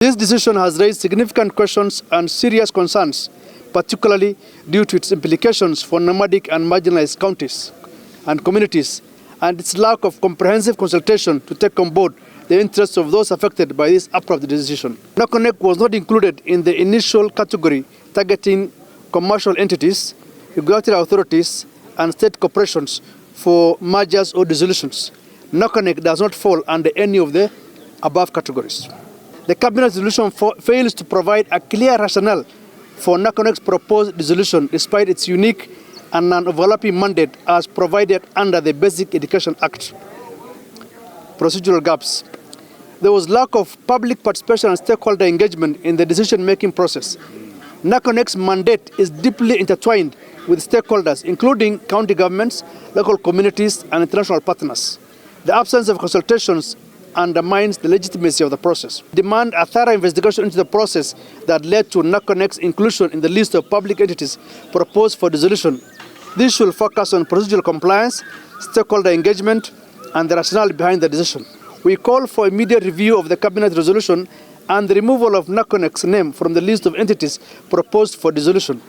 This decision has raised significant questions and serious concerns, particularly due to its implications for nomadic and marginalized counties and communities, and its lack of comprehensive consultation to take on board the interests of those affected by this abrupt decision. NACONEC was not included in the initial category targeting commercial entities, regulatory authorities, and state corporations for mergers or dissolutions. NACONEC does not fall under any of the above categories. The Cabinet resolution fails to provide a clear rationale for NACONEC's proposed dissolution despite its unique and non-overlapping mandate as provided under the Basic Education Act. Procedural gaps. There was lack of public participation and stakeholder engagement in the decision-making process. NACONEC's mandate is deeply intertwined with stakeholders, including county governments, local communities, and international partners. The absence of consultations undermines the legitimacy of the process. Demand a thorough investigation into the process that led to NACONEC's inclusion in the list of public entities proposed for dissolution. This should focus on procedural compliance, stakeholder engagement, and the rationale behind the decision. We call for immediate review of the Cabinet resolution and the removal of NACONEC's name from the list of entities proposed for dissolution.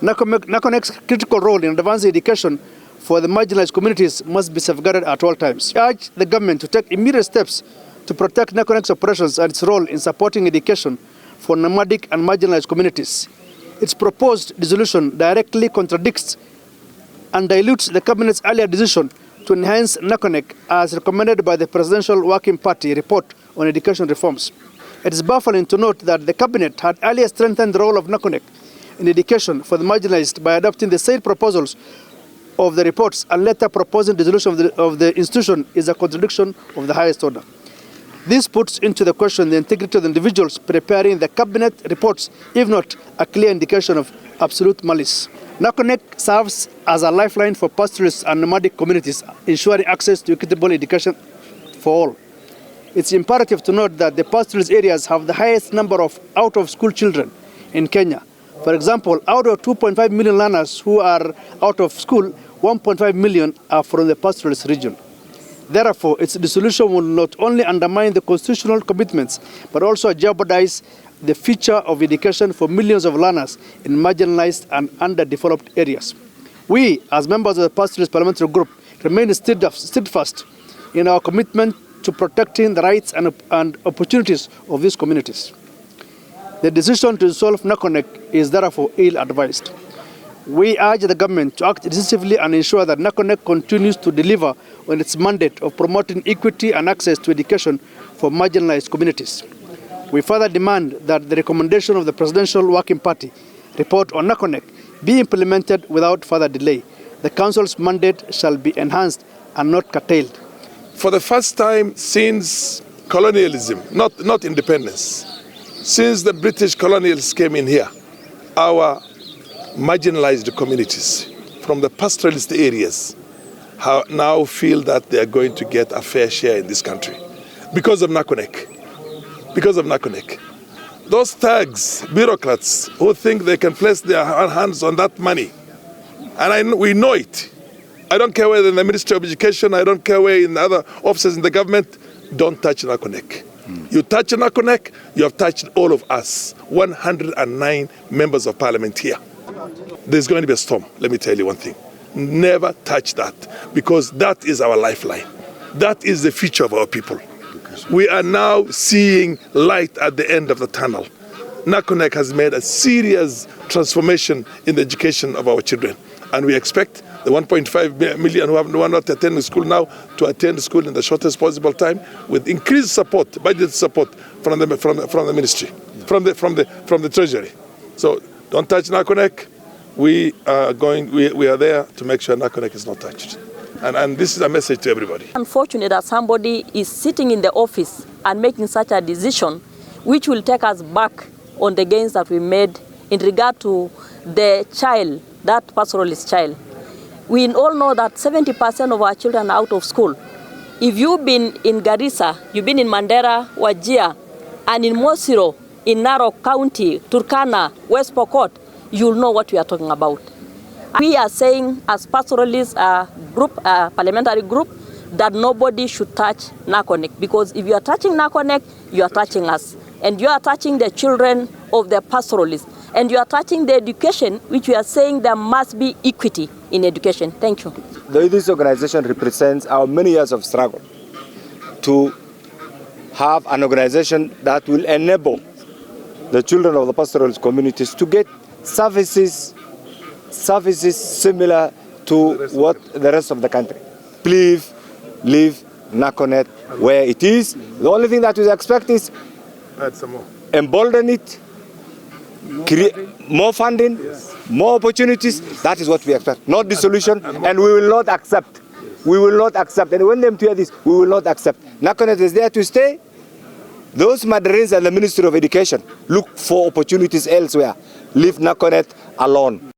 NACONEC's critical role in advancing education for the marginalized communities must be safeguarded at all times. We urge the government to take immediate steps to protect NACONEC's operations and its role in supporting education for nomadic and marginalized communities. Its proposed dissolution directly contradicts and dilutes the Cabinet's earlier decision to enhance NACONEC as recommended by the Presidential Working Party report on education reforms. It is baffling to note that the Cabinet had earlier strengthened the role of NACONEC in education for the marginalized by adopting the said proposals of the reports and later proposing dissolution of the institution is a contradiction of the highest order. This puts into the question the integrity of the individuals preparing the Cabinet reports, if not a clear indication of absolute malice. NACONEC serves as a lifeline for pastoralists and nomadic communities, ensuring access to equitable education for all. It's imperative to note that the pastoralist areas have the highest number of out-of-school children in Kenya. For example, out of 2.5 million learners who are out of school, 1.5 million are from the pastoralist region. Therefore, its dissolution will not only undermine the constitutional commitments, but also jeopardize the future of education for millions of learners in marginalized and underdeveloped areas. We, as members of the pastoralist parliamentary group, remain steadfast in our commitment to protecting the rights and opportunities of these communities. The decision to dissolve NACONEC is therefore ill-advised. We urge the government to act decisively and ensure that NACONEC continues to deliver on its mandate of promoting equity and access to education for marginalized communities. We further demand that the recommendation of the Presidential Working Party report on NACONEC be implemented without further delay. The Council's mandate shall be enhanced and not curtailed. For the first time since colonialism, not independence, since the British colonialists came in here, our marginalized communities from the pastoralist areas now feel that they are going to get a fair share in this country because of NACONEC. Because of NACONEC. Those thugs, bureaucrats who think they can place their hands on that money, and we know it. I don't care whether in the Ministry of Education, I don't care where in the other offices in the government, don't touch NACONEC. You touch NACONEC, you have touched all of us, 109 members of parliament here. There's going to be a storm, let me tell you one thing. Never touch that, because that is our lifeline. That is the future of our people. We are now seeing light at the end of the tunnel. NACONEC has made a serious transformation in the education of our children, and we expect the 1.5 million who are not attending school now to attend school in the shortest possible time with increased support, budget support from the ministry, from the treasury. So don't touch NACONEC. We are there to make sure NACONEC is not touched. And this is a message to everybody. Unfortunate that somebody is sitting in the office and making such a decision which will take us back on the gains that we made in regard to the child, that pastoralist child. We all know that 70% of our children are out of school. If you've been in Garissa, you've been in Mandera, Wajir, and in Mosiro, in Narok County, Turkana, West Pokot, you'll know what we are talking about. We are saying as pastoralist parliamentary group that nobody should touch NACONEC, because if you are touching NACONEC, you are touching us. and you are touching the children of the pastoralists, and you are touching the education, which we are saying there must be equity in education. Thank you. This organization represents our many years of struggle to have an organization that will enable the children of the pastoralist communities to get services similar to what the rest of the country. Please leave NACONET where it is. The only thing that we expect is add some more. Embolden it, create more funding, more opportunities. That is what we expect, not dissolution, and we will not accept. We will not accept. And when them hear this, we will not accept. NACONET is there to stay. Those Madrins and the Ministry of Education look for opportunities elsewhere. Leave NACONET alone.